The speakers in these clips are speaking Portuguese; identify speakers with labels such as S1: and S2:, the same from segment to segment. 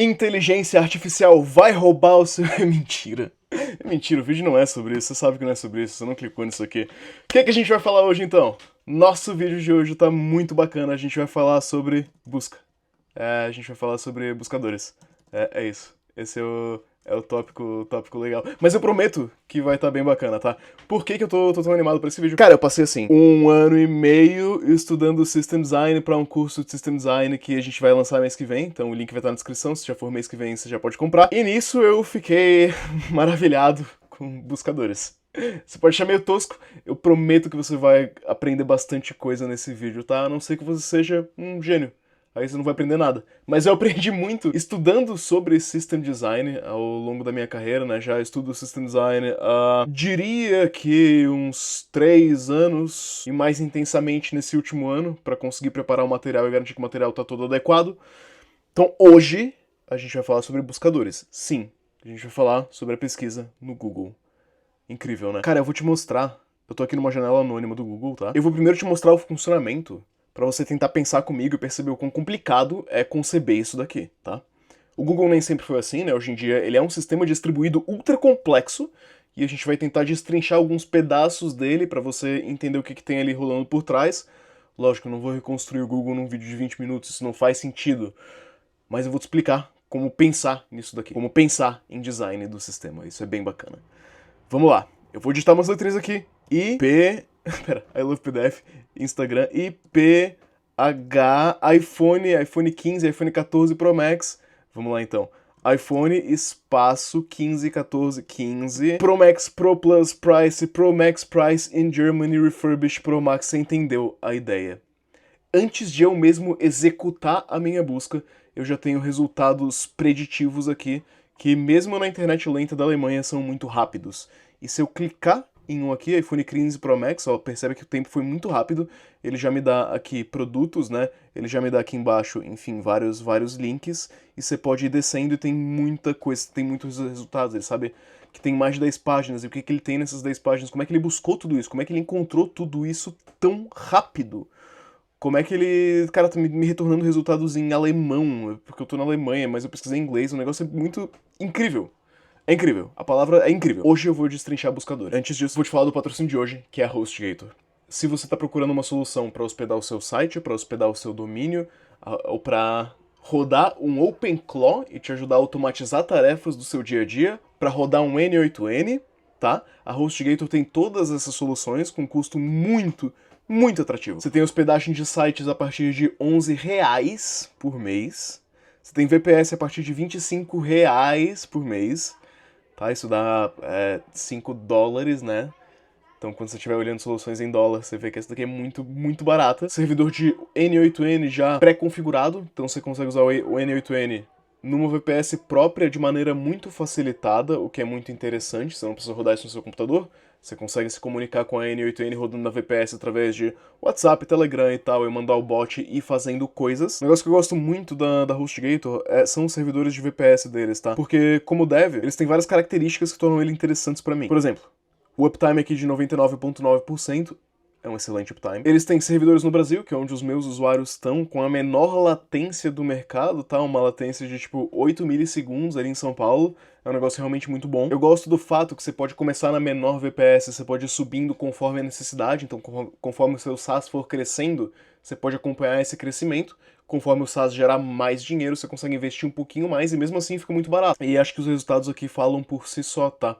S1: Inteligência artificial vai roubar o seu... Mentira. Mentira, o vídeo não é sobre isso, você sabe que não é sobre isso, você não clicou nisso aqui. O que é que a gente vai falar hoje então? Nosso vídeo de hoje tá muito bacana, a gente vai falar sobre busca. A gente vai falar sobre buscadores. É isso. Esse é o tópico legal. Mas eu prometo que vai estar bem bacana, tá? Por que eu tô tão animado pra esse vídeo? Cara, eu passei assim, 1 ano e meio estudando System Design pra um curso de System Design que a gente vai lançar mês que vem. Então o link vai estar na descrição, se já for mês que vem você já pode comprar. E nisso eu fiquei maravilhado com buscadores. Você pode achar meio tosco, eu prometo que você vai aprender bastante coisa nesse vídeo, tá? A não ser que você seja um gênio. Aí você não vai aprender nada. Mas eu aprendi muito estudando sobre System Design ao longo da minha carreira, né? Já estudo System Design há, diria que uns 3 anos, e mais intensamente nesse último ano, para conseguir preparar o material e garantir que o material tá todo adequado. Então hoje a gente vai falar sobre buscadores. Sim, a gente vai falar sobre a pesquisa no Google. Incrível, né? Cara, eu vou te mostrar. Eu tô aqui numa janela anônima do Google, tá? Eu vou primeiro te mostrar o funcionamento pra você tentar pensar comigo e perceber o quão complicado é conceber isso daqui, tá? O Google nem sempre foi assim, né? Hoje em dia ele é um sistema distribuído ultra complexo e a gente vai tentar destrinchar alguns pedaços dele pra você entender o que tem ali rolando por trás. Lógico, eu não vou reconstruir o Google num vídeo de 20 minutos, isso não faz sentido. Mas eu vou te explicar como pensar nisso daqui, como pensar em design do sistema. Isso é bem bacana. Vamos lá, eu vou digitar umas letrinhas aqui. Pera, I love PDF, Instagram, IPH, iPhone 15, iPhone 14 Pro Max. Vamos lá então. iPhone, espaço, 15, 14, 15. Pro Max, Pro Plus Price, Pro Max Price in Germany, Refurbished Pro Max. Você entendeu a ideia? Antes de eu mesmo executar a minha busca, eu já tenho resultados preditivos aqui, que mesmo na internet lenta da Alemanha são muito rápidos. E se eu clicar em um aqui, iPhone 15 Pro Max, ó, percebe que o tempo foi muito rápido, ele já me dá aqui produtos, né? Ele já me dá aqui embaixo, enfim, vários links, e você pode ir descendo e tem muita coisa, tem muitos resultados, ele sabe que tem mais de 10 páginas, e o que ele tem nessas 10 páginas, como é que ele buscou tudo isso, como é que ele encontrou tudo isso tão rápido. Como é que ele... Cara, tá me retornando resultados em alemão, porque eu tô na Alemanha, mas eu pesquisei em inglês, o negócio é muito incrível. É incrível, a palavra é incrível. Hoje eu vou destrinchar buscador. Antes disso, vou te falar do patrocínio de hoje, que é a HostGator. Se você tá procurando uma solução para hospedar o seu site, para hospedar o seu domínio, ou para rodar um OpenClaw e te ajudar a automatizar tarefas do seu dia a dia, para rodar um N8N, tá? A HostGator tem todas essas soluções com custo muito atrativo. Você tem hospedagem de sites a partir de R$11 por mês. Você tem VPS a partir de R$25 por mês. Tá? Isso dá $5, né? Então quando você estiver olhando soluções em dólar, você vê que essa daqui é muito barata. Servidor de N8N já pré-configurado, então você consegue usar o N8N numa VPS própria de maneira muito facilitada, o que é muito interessante, você não precisa rodar isso no seu computador. Você consegue se comunicar com a N8N rodando na VPS através de WhatsApp, Telegram e tal, e mandar o bot e ir fazendo coisas. Um negócio que eu gosto muito da HostGator são os servidores de VPS deles, tá? Porque, como dev, eles têm várias características que tornam ele interessantes pra mim. Por exemplo, o uptime aqui de 99,9%, é um excelente uptime. Eles têm servidores no Brasil, que é onde os meus usuários estão, com a menor latência do mercado, tá? Uma latência de tipo 8 milissegundos ali em São Paulo. É um negócio realmente muito bom. Eu gosto do fato que você pode começar na menor VPS, você pode ir subindo conforme a necessidade, então conforme o seu SaaS for crescendo, você pode acompanhar esse crescimento. Conforme o SaaS gerar mais dinheiro, você consegue investir um pouquinho mais e mesmo assim fica muito barato. E acho que os resultados aqui falam por si só, tá?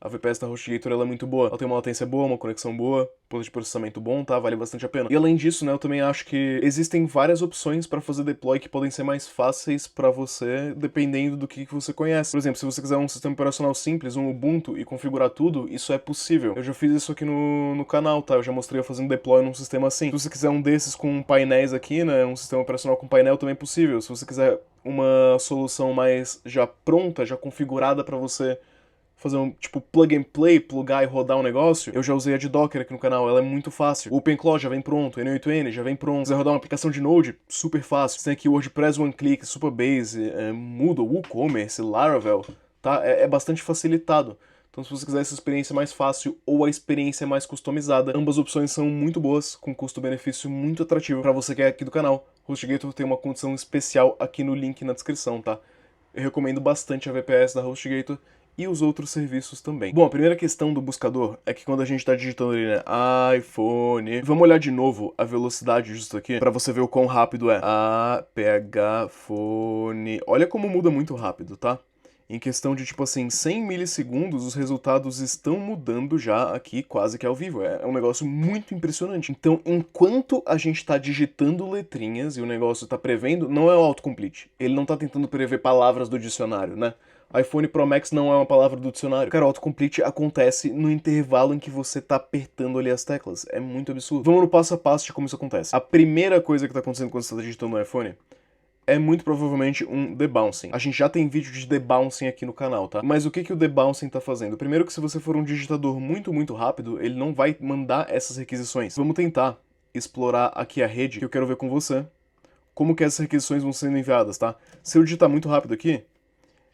S1: A VPS da HostGator ela é muito boa. Ela tem uma latência boa, uma conexão boa, poder de processamento bom, tá? Vale bastante a pena. E além disso, né, eu também acho que existem várias opções para fazer deploy que podem ser mais fáceis para você, dependendo do que você conhece. Por exemplo, se você quiser um sistema operacional simples, um Ubuntu, e configurar tudo, isso é possível. Eu já fiz isso aqui no canal, tá? Eu já mostrei eu fazendo deploy num sistema assim. Se você quiser um desses com painéis aqui, né, um sistema operacional com painel também é possível. Se você quiser uma solução mais já pronta, já configurada para você fazer um tipo plug and play, plugar e rodar um negócio, eu já usei a de Docker aqui no canal, ela é muito fácil. O OpenClaw já vem pronto, o N8N já vem pronto. Se quiser rodar uma aplicação de Node, super fácil. Você tem aqui o WordPress One Click, Supabase, Moodle, WooCommerce, Laravel, tá? É bastante facilitado. Então se você quiser essa experiência mais fácil ou a experiência mais customizada, ambas opções são muito boas, com custo-benefício muito atrativo para você que é aqui do canal. HostGator tem uma condição especial aqui no link na descrição, tá? Eu recomendo bastante a VPS da HostGator e os outros serviços também. Bom, a primeira questão do buscador é que quando a gente tá digitando ali, né, iPhone... Vamos olhar de novo a velocidade disso aqui, pra você ver o quão rápido é. Phone... Olha como muda muito rápido, tá? Em questão de, tipo assim, 100 milissegundos, os resultados estão mudando já aqui quase que ao vivo. É um negócio muito impressionante. Então, enquanto a gente tá digitando letrinhas e o negócio tá prevendo, não é o autocomplete. Ele não tá tentando prever palavras do dicionário, né? iPhone Pro Max não é uma palavra do dicionário. Cara, o autocomplete acontece no intervalo em que você tá apertando ali as teclas. É muito absurdo. Vamos no passo a passo de como isso acontece. A primeira coisa que tá acontecendo quando você tá digitando no iPhone é muito provavelmente um debouncing. A gente já tem vídeo de debouncing aqui no canal, tá? Mas o que o debouncing tá fazendo? Primeiro que se você for um digitador muito rápido, ele não vai mandar essas requisições. Vamos tentar explorar aqui a rede, que eu quero ver com você como que essas requisições vão sendo enviadas, tá? Se eu digitar muito rápido aqui,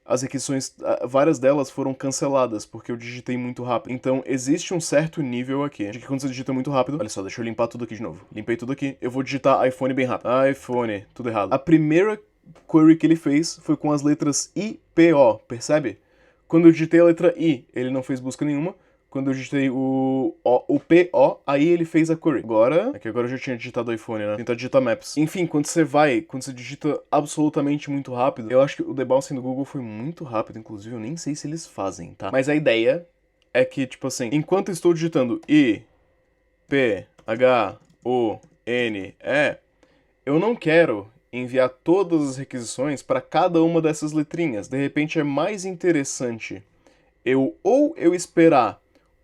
S1: as requisições, várias delas foram canceladas, porque eu digitei muito rápido. Então, existe um certo nível aqui, de que quando você digita muito rápido... Olha só, deixa eu limpar tudo aqui de novo. Limpei tudo aqui. Eu vou digitar iPhone bem rápido. iPhone, tudo errado. A primeira query que ele fez foi com as letras I, P, O, percebe? Quando eu digitei a letra I, ele não fez busca nenhuma. Quando eu digitei o PO, aí ele fez a query. Agora eu já tinha digitado iPhone, né? Tentar digitar Maps. Enfim, quando você digita absolutamente muito rápido, eu acho que o debouncing do Google foi muito rápido, inclusive eu nem sei se eles fazem, tá? Mas a ideia é que, tipo assim, enquanto eu estou digitando I, P, H, O, N, E, eu não quero enviar todas as requisições para cada uma dessas letrinhas. De repente é mais interessante eu esperar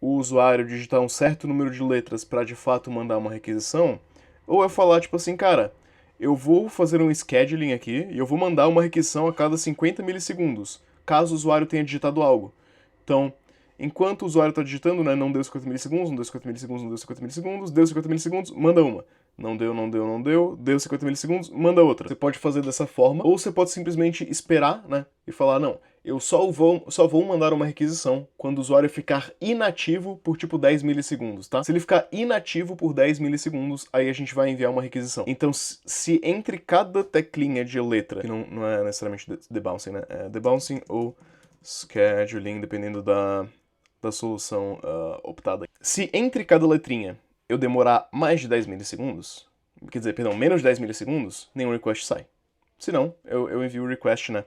S1: o usuário digitar um certo número de letras para de fato mandar uma requisição, ou eu falar tipo assim, cara, eu vou fazer um scheduling aqui e eu vou mandar uma requisição a cada 50 milissegundos, caso o usuário tenha digitado algo. Então, enquanto o usuário está digitando, né, não deu 50 milissegundos, não deu 50 milissegundos, não deu 50 milissegundos, deu 50 milissegundos, manda uma. Não deu, não deu, não deu, deu 50 milissegundos, manda outra. Você pode fazer dessa forma, ou você pode simplesmente esperar, né, e falar, não, eu só vou mandar uma requisição quando o usuário ficar inativo por tipo 10 milissegundos, tá? Se ele ficar inativo por 10 milissegundos, aí a gente vai enviar uma requisição. Então, se entre cada teclinha de letra, que não é necessariamente debouncing, né, é debouncing ou scheduling, dependendo da solução optada. Se entre cada letrinha eu demorar mais de 10 milissegundos, quer dizer, perdão, menos de 10 milissegundos, nenhum request sai. Se não, eu envio o request, né?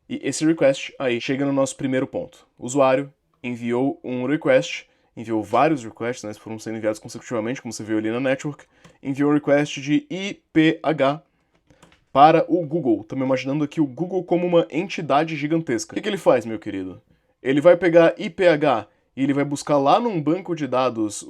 S1: E esse request aí chega no nosso primeiro ponto. O usuário enviou um request, enviou vários requests, né? Foram sendo enviados consecutivamente, como você viu ali na network. Enviou um request de IPH para o Google. Estamos imaginando aqui o Google como uma entidade gigantesca. O que ele faz, meu querido? Ele vai pegar IPH e ele vai buscar lá num banco de dados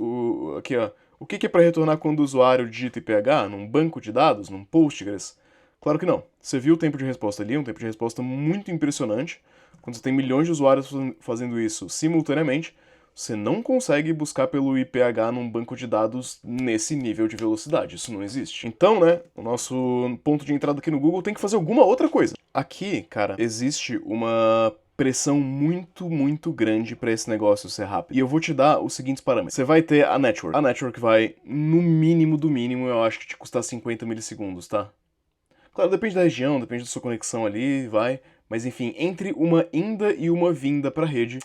S1: aqui, ó. O que é para retornar quando o usuário digita IPH? Num banco de dados? Num Postgres? Claro que não. Você viu o tempo de resposta ali, um tempo de resposta muito impressionante. Quando você tem milhões de usuários fazendo isso simultaneamente, você não consegue buscar pelo IPH num banco de dados nesse nível de velocidade. Isso não existe. Então, né, o nosso ponto de entrada aqui no Google tem que fazer alguma outra coisa. Aqui, cara, existe uma pressão muito grande para esse negócio ser rápido. E eu vou te dar os seguintes parâmetros. Você vai ter a network. A network vai, no mínimo do mínimo, eu acho que te custar 50 milissegundos, tá? Claro, depende da região, depende da sua conexão ali, vai. Mas enfim, entre uma inda e uma vinda pra rede,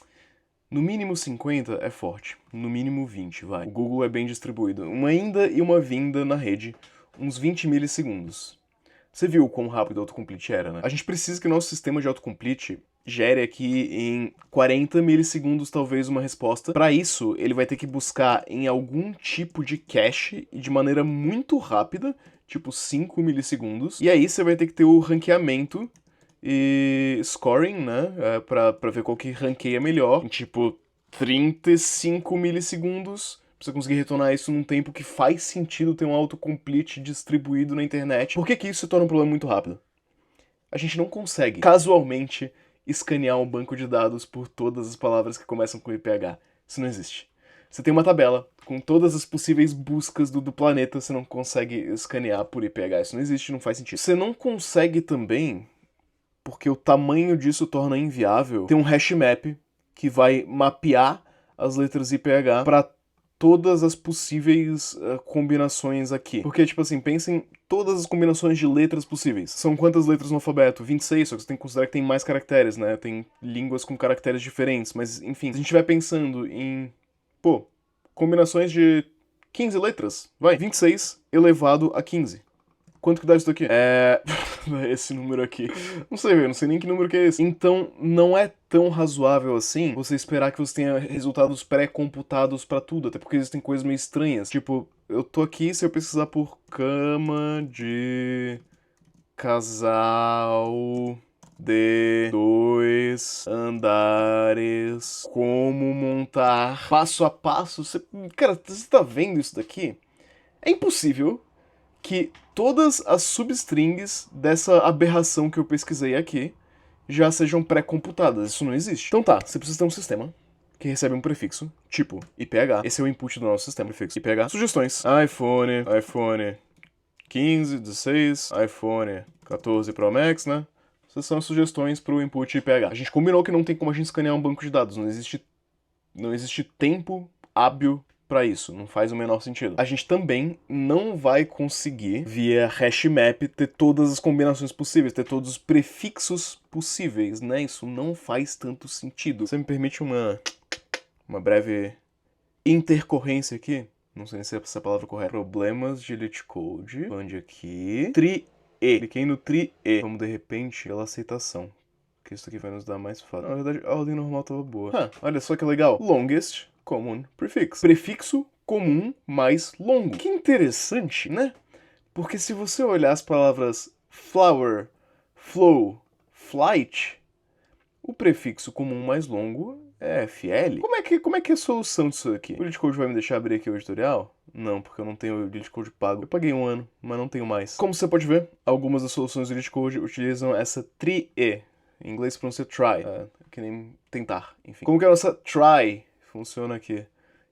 S1: no mínimo 50 é forte. No mínimo 20, vai. O Google é bem distribuído. Uma inda e uma vinda na rede, uns 20 milissegundos. Você viu quão rápido o autocomplete era, né? A gente precisa que o nosso sistema de autocomplete gere aqui em 40 milissegundos talvez uma resposta. Para isso, ele vai ter que buscar em algum tipo de cache e de maneira muito rápida, tipo 5 milissegundos. E aí você vai ter que ter o ranqueamento e scoring, né, pra ver qual que ranqueia melhor, em tipo 35 milissegundos. Pra você conseguir retornar isso num tempo que faz sentido ter um autocomplete distribuído na internet. Por que isso se torna um problema muito rápido? A gente não consegue, casualmente, escanear um banco de dados por todas as palavras que começam com IPH. Isso não existe. Você tem uma tabela com todas as possíveis buscas do planeta, você não consegue escanear por IPH. Isso não existe, não faz sentido. Você não consegue também, porque o tamanho disso torna inviável, ter um hash map que vai mapear as letras IPH para todas as possíveis combinações aqui. Porque, tipo assim, pensem todas as combinações de letras possíveis. São quantas letras no alfabeto? 26, só que você tem que considerar que tem mais caracteres, né? Tem línguas com caracteres diferentes, mas enfim. Se a gente estiver pensando em, pô, combinações de 15 letras, vai, 26 elevado a 15. Quanto que dá isso daqui? Esse número aqui. Não sei, velho. Não sei nem que número que é esse. Então, não é tão razoável assim você esperar que você tenha resultados pré-computados pra tudo. Até porque existem coisas meio estranhas. Tipo, eu tô aqui, se eu pesquisar por cama de casal de 2 andares, como montar passo a passo. Cara, você tá vendo isso daqui? É impossível que todas as substrings dessa aberração que eu pesquisei aqui já sejam pré-computadas. Isso não existe. Então tá, você precisa ter um sistema que recebe um prefixo, tipo IPH. Esse é o input do nosso sistema, prefixo IPH. Sugestões. iPhone 15, 16, iPhone 14 Pro Max, né? Essas são as sugestões pro input IPH. A gente combinou que não tem como a gente escanear um banco de dados. Não existe tempo hábil pra isso, não faz o menor sentido. A gente também não vai conseguir, via hashmap, ter todas as combinações possíveis, ter todos os prefixos possíveis, né? Isso não faz tanto sentido. Você me permite uma breve intercorrência aqui? Não sei se é essa palavra correta. Problemas de LeetCode. Expande aqui. Tri-E. Cliquei no Tri-E. Vamos, de repente, pela aceitação. Que isso aqui vai nos dar mais fácil. Na verdade, a ordem normal tava boa. Olha só que legal. Longest common prefix. Prefixo comum mais longo. Que interessante, né? Porque se você olhar as palavras flower, flow, flight, o prefixo comum mais longo é FL. Como é que é a solução disso aqui? O LeetCode vai me deixar abrir aqui o editorial? Não, porque eu não tenho o LeetCode pago. Eu paguei 1 ano, mas não tenho mais. Como você pode ver, algumas das soluções do LeetCode utilizam essa tri-E. Em inglês pronuncia try, que nem tentar, enfim. Como que a nossa try funciona aqui?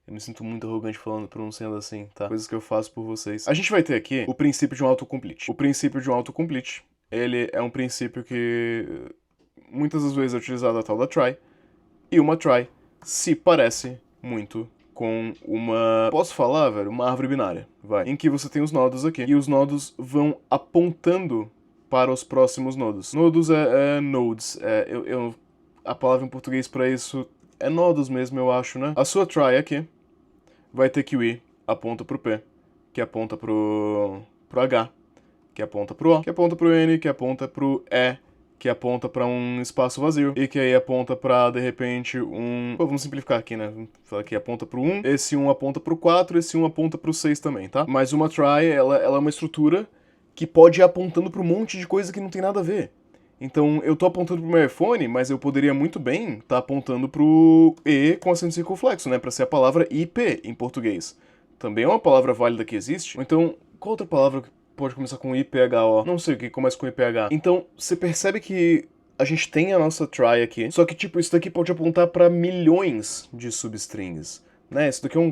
S1: Eu me sinto muito arrogante pronunciando assim, tá? Coisas que eu faço por vocês. A gente vai ter aqui o princípio de um autocomplete. O princípio de um autocomplete, ele é um princípio que muitas das vezes é utilizado a tal da try, e uma try se parece muito com uma... Posso falar, velho? Uma árvore binária, vai. Em que você tem os nodos aqui, e os nodos vão apontando para os próximos nodos. Nodos é nodes. A palavra em português para isso é nodos mesmo, eu acho, né? A sua try aqui vai ter que o I aponta pro P, que aponta pro H, que aponta pro O, que aponta pro N, que aponta pro E, que aponta pra um espaço vazio, e que aí aponta pra, de repente, um... Pô, vamos simplificar aqui, né? Vamos falar que aponta pro 1, esse 1 aponta pro 4, esse 1 aponta pro 6 também, tá? Mas uma try, ela é uma estrutura que pode ir apontando pra um monte de coisa que não tem nada a ver. Então, eu tô apontando pro meu iPhone, mas eu poderia muito bem estar apontando pro E com acento circunflexo, né? Pra ser a palavra IP em português. Também é uma palavra válida que existe. Ou então, qual outra palavra pode começar com IPHO? Não sei o que começa com IPH. Então, você percebe que a gente tem a nossa try aqui, só que, tipo, isso daqui pode apontar pra milhões de substrings, né? Isso daqui é um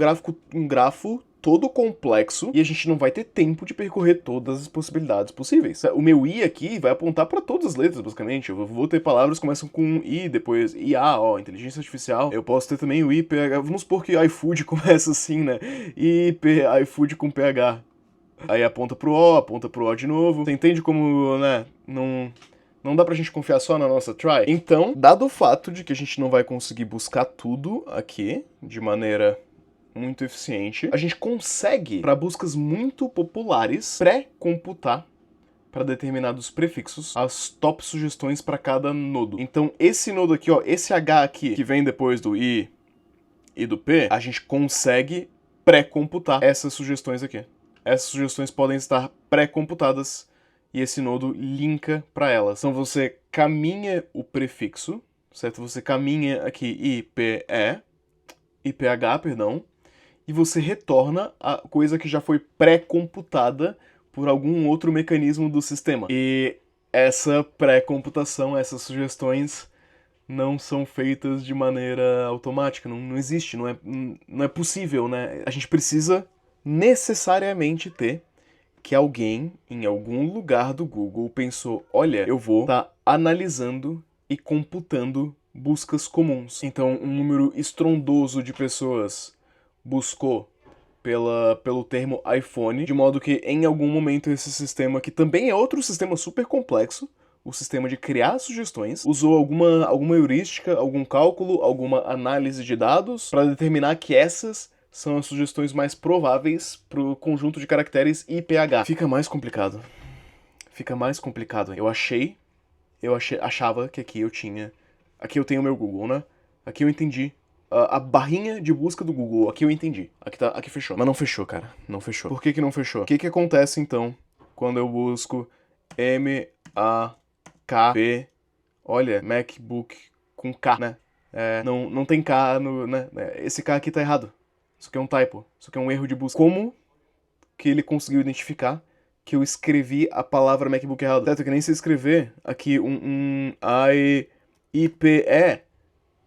S1: grafo todo complexo, e a gente não vai ter tempo de percorrer todas as possibilidades possíveis. O meu I aqui vai apontar para todas as letras, basicamente. Eu vou ter palavras que começam com I, depois IA, inteligência artificial. Eu posso ter também o IPH. Vamos supor que iFood começa assim, né? iFood com PH. Aí aponta pro O de novo. Você entende como, né? Não dá pra gente confiar só na nossa try? Então, dado o fato de que a gente não vai conseguir buscar tudo aqui de maneira muito eficiente, a gente consegue, para buscas muito populares, pré-computar para determinados prefixos as top sugestões para cada nodo. Então, esse nodo aqui, ó, esse H aqui, que vem depois do I e do P, a gente consegue pré-computar essas sugestões aqui. Essas sugestões podem estar pré-computadas e esse nodo linka para elas. Então, você caminha o prefixo, certo? Você caminha aqui IPH, perdão, e você retorna a coisa que já foi pré-computada por algum outro mecanismo do sistema. E essa pré-computação, essas sugestões, não são feitas de maneira automática, não existe, não é possível, né? A gente precisa necessariamente ter que alguém, em algum lugar do Google, pensou, olha, eu vou estar analisando e computando buscas comuns. Então, um número estrondoso de pessoas buscou pelo termo iPhone, de modo que em algum momento esse sistema, que também é outro sistema super complexo, o sistema de criar sugestões, usou alguma heurística, algum cálculo, alguma análise de dados para determinar que essas são as sugestões mais prováveis pro conjunto de caracteres IPH. Fica mais complicado. Fica mais complicado. Achava que aqui eu tenho o meu Google, né? Aqui eu entendi. A barrinha de busca do Google, aqui eu entendi. Aqui fechou. Mas não fechou, cara. Não fechou. Por que não fechou? O que acontece, então, quando eu busco MAKB, olha, MacBook com K, né? Não tem K no, né? Esse K aqui tá errado. Isso aqui é um typo. Isso aqui é um erro de busca. Como que ele conseguiu identificar que eu escrevi a palavra MacBook errado? Certo, que nem se escrever aqui IPE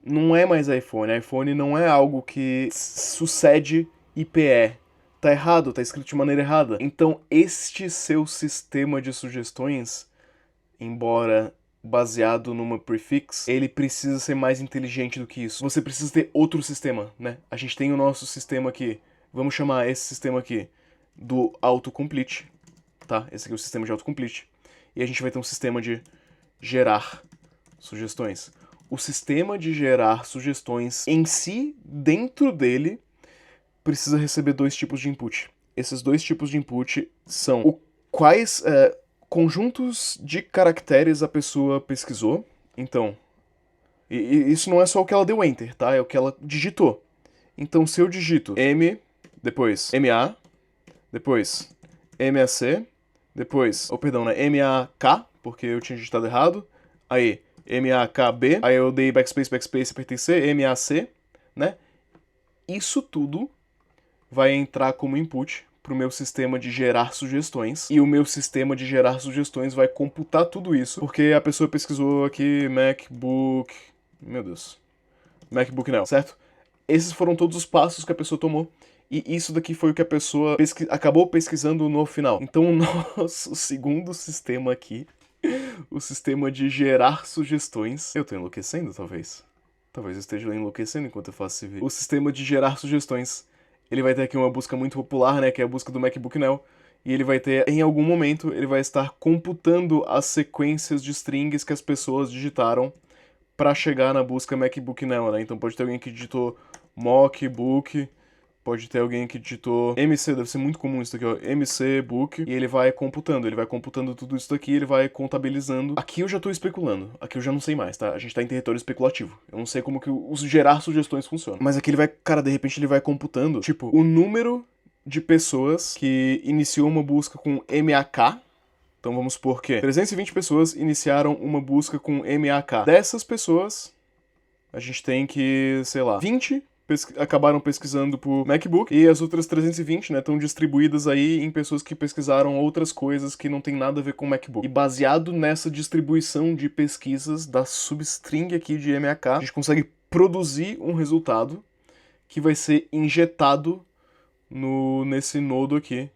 S1: não é mais iPhone. iPhone não é algo que sucede IPE. Tá errado, tá escrito de maneira errada. Então, este seu sistema de sugestões, embora baseado numa prefix, ele precisa ser mais inteligente do que isso. Você precisa ter outro sistema, né? A gente tem o nosso sistema aqui, vamos chamar esse sistema aqui do autocomplete, tá? Esse aqui é o sistema de autocomplete. E a gente vai ter um sistema de gerar sugestões. O sistema de gerar sugestões em si, dentro dele, precisa receber dois tipos de input. Esses dois tipos de input são quais conjuntos de caracteres a pessoa pesquisou. Então, e isso não é só o que ela deu enter, tá? É o que ela digitou. Então, se eu digito M, depois MA, depois MAC, depois, MAK, porque eu tinha digitado errado, aí MAKB, aí eu dei backspace, apertei C, MAC, né? Isso tudo vai entrar como input pro meu sistema de gerar sugestões, e o meu sistema de gerar sugestões vai computar tudo isso, porque a pessoa pesquisou aqui MacBook, meu Deus, MacBook não, certo? Esses foram todos os passos que a pessoa tomou, e isso daqui foi o que a pessoa acabou pesquisando no final. Então o nosso segundo sistema aqui, o sistema de gerar sugestões, eu tô enlouquecendo talvez eu esteja enlouquecendo enquanto eu faço esse vídeo. O sistema de gerar sugestões, ele vai ter aqui uma busca muito popular, né, que é a busca do MacBook Now, e ele vai ter, em algum momento, ele vai estar computando as sequências de strings que as pessoas digitaram para chegar na busca MacBook Now, né? Então pode ter alguém que digitou mockbook, pode ter alguém que digitou MC, deve ser muito comum isso aqui, ó, MC book, e ele vai computando tudo isso daqui, ele vai contabilizando. Aqui eu já tô especulando, aqui eu já não sei mais, tá? A gente tá em território especulativo. Eu não sei como que os gerar sugestões funciona. Mas aqui ele vai, cara, de repente ele vai computando, tipo, o número de pessoas que iniciou uma busca com MAK. Então vamos supor que 320 pessoas iniciaram uma busca com MAK. Dessas pessoas, a gente tem que, sei lá, 20 acabaram pesquisando por MacBook, e as outras 320, né, estão distribuídas aí em pessoas que pesquisaram outras coisas que não tem nada a ver com MacBook. E baseado nessa distribuição de pesquisas da substring aqui de MAK, a gente consegue produzir um resultado que vai ser injetado nesse nodo aqui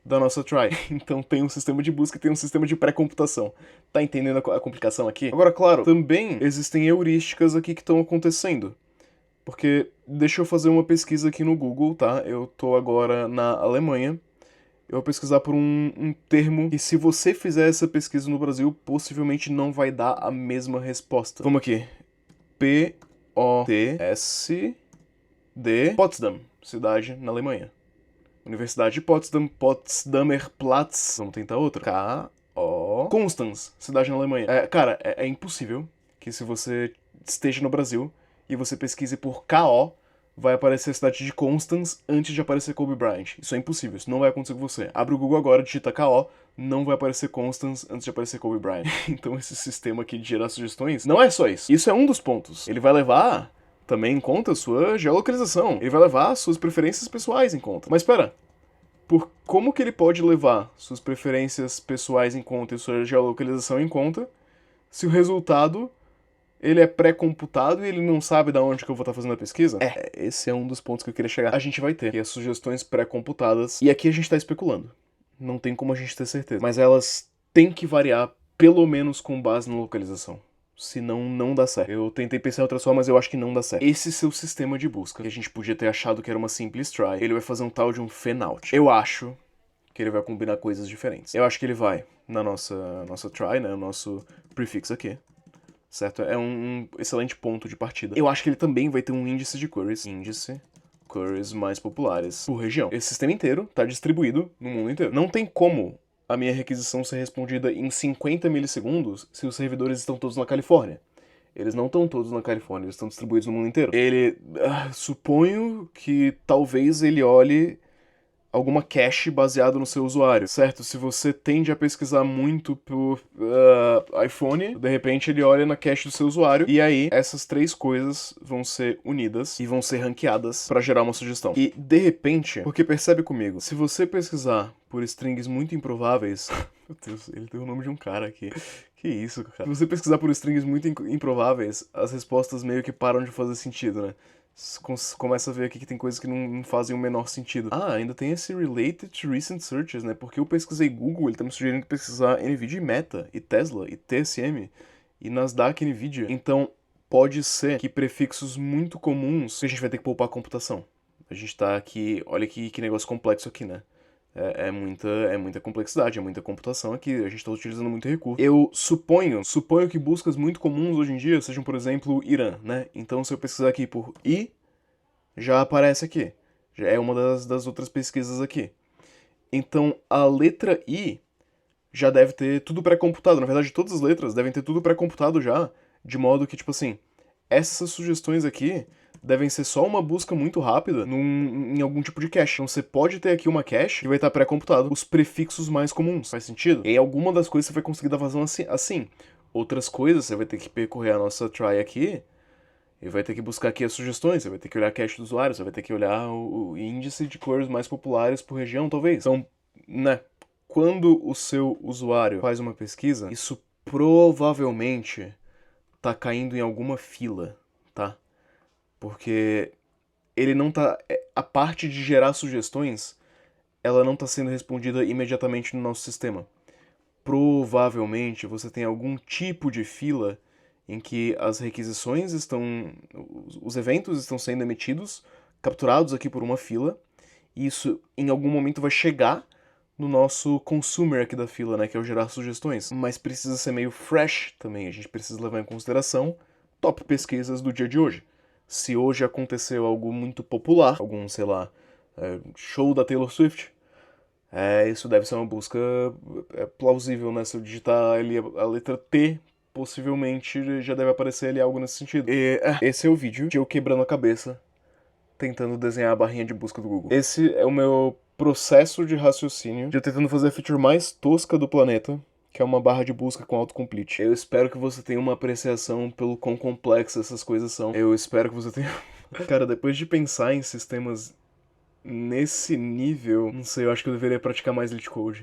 S1: da nossa try. Então tem um sistema de busca e tem um sistema de pré-computação. Tá entendendo a complicação aqui? Agora, claro, também existem heurísticas aqui que estão acontecendo. Porque, deixa eu fazer uma pesquisa aqui no Google, tá? Eu tô agora na Alemanha. Eu vou pesquisar por um termo que, se você fizer essa pesquisa no Brasil, possivelmente não vai dar a mesma resposta. Vamos aqui. P-O-T-S-D, Potsdam, cidade na Alemanha. Universidade de Potsdam, Potsdamer Platz. Vamos tentar outra. K-O... Constance, cidade na Alemanha. Cara, é impossível que, se você esteja no Brasil e você pesquise por K-O, vai aparecer a cidade de Constance antes de aparecer Kobe Bryant. Isso é impossível, isso não vai acontecer com você. Abre o Google agora, digita K-O, não vai aparecer Constance antes de aparecer Kobe Bryant. Então esse sistema aqui de gerar sugestões não é só isso. Isso é um dos pontos. Ele vai levar também em conta a sua geolocalização. Ele vai levar suas preferências pessoais em conta. Mas espera, como que ele pode levar suas preferências pessoais em conta e sua geolocalização em conta se o resultado ele é pré-computado e ele não sabe de onde que eu vou estar fazendo a pesquisa? Esse é um dos pontos que eu queria chegar. A gente vai ter as sugestões pré-computadas, e aqui a gente está especulando. Não tem como a gente ter certeza. Mas elas têm que variar, pelo menos com base na localização. Senão, não dá certo. Eu tentei pensar em outras formas, mas eu acho que não dá certo. Esse seu sistema de busca, que a gente podia ter achado que era uma simples try, ele vai fazer um tal de um fanout. Eu acho que ele vai combinar coisas diferentes. Eu acho que ele vai na nossa try, né, o nosso prefix aqui, certo? É um excelente ponto de partida. Eu acho que ele também vai ter um índice de queries. Índice queries mais populares por região. Esse sistema inteiro tá distribuído no mundo inteiro. Não tem como a minha requisição ser respondida em 50 milissegundos se os servidores estão todos na Califórnia. Eles não estão todos na Califórnia, eles estão distribuídos no mundo inteiro. Suponho que talvez ele olhe alguma cache baseado no seu usuário, certo? Se você tende a pesquisar muito por iPhone, de repente ele olha na cache do seu usuário, e aí essas três coisas vão ser unidas e vão ser ranqueadas pra gerar uma sugestão. E de repente, porque percebe comigo, se você pesquisar por strings muito improváveis... Meu Deus, ele tem o nome de um cara aqui. Que isso, cara. Se você pesquisar por strings muito improváveis, as respostas meio que param de fazer sentido, né? Começa a ver aqui que tem coisas que não fazem o menor sentido. Ah, ainda tem esse related to recent searches, né? Porque eu pesquisei Google, ele tá me sugerindo pesquisar NVIDIA e Meta, e Tesla, e TSM, e Nasdaq e NVIDIA. Então, pode ser que prefixos muito comuns, a gente vai ter que poupar a computação. A gente tá aqui, olha que negócio complexo aqui, né? É muita complexidade, é muita computação aqui, a gente tá utilizando muito recurso. Eu suponho que buscas muito comuns hoje em dia sejam, por exemplo, Irã, né? Então se eu pesquisar aqui por I, já aparece aqui. Já é uma das outras pesquisas aqui. Então a letra I já deve ter tudo pré-computado. Na verdade, todas as letras devem ter tudo pré-computado já, de modo que, tipo assim, essas sugestões aqui devem ser só uma busca muito rápida em algum tipo de cache. Então você pode ter aqui uma cache que vai estar pré-computado os prefixos mais comuns. Faz sentido? Em alguma das coisas você vai conseguir dar vazão assim. Outras coisas você vai ter que percorrer a nossa try aqui e vai ter que buscar aqui as sugestões, você vai ter que olhar a cache do usuário, você vai ter que olhar o índice de queries mais populares por região, talvez. Então, né, quando o seu usuário faz uma pesquisa, isso provavelmente tá caindo em alguma fila, tá? Porque ele não tá... A parte de gerar sugestões, ela não tá sendo respondida imediatamente no nosso sistema. Provavelmente você tem algum tipo de fila em que as requisições estão... Os eventos estão sendo emitidos, capturados aqui por uma fila, e isso em algum momento vai chegar no nosso consumer aqui da fila, né, que é o gerar sugestões. Mas precisa ser meio fresh também, a gente precisa levar em consideração top pesquisas do dia de hoje. Se hoje aconteceu algo muito popular, algum, sei lá, show da Taylor Swift, isso deve ser uma busca plausível, né? Se eu digitar ali a letra T, possivelmente já deve aparecer ali algo nesse sentido. Esse é o vídeo de eu quebrando a cabeça, tentando desenhar a barrinha de busca do Google. Esse é o meu processo de raciocínio de eu tentando fazer a feature mais tosca do planeta, que é uma barra de busca com autocomplete. Eu espero que você tenha uma apreciação pelo quão complexas essas coisas são. Eu espero que você tenha... Cara, depois de pensar em sistemas nesse nível, não sei, eu acho que eu deveria praticar mais LeetCode.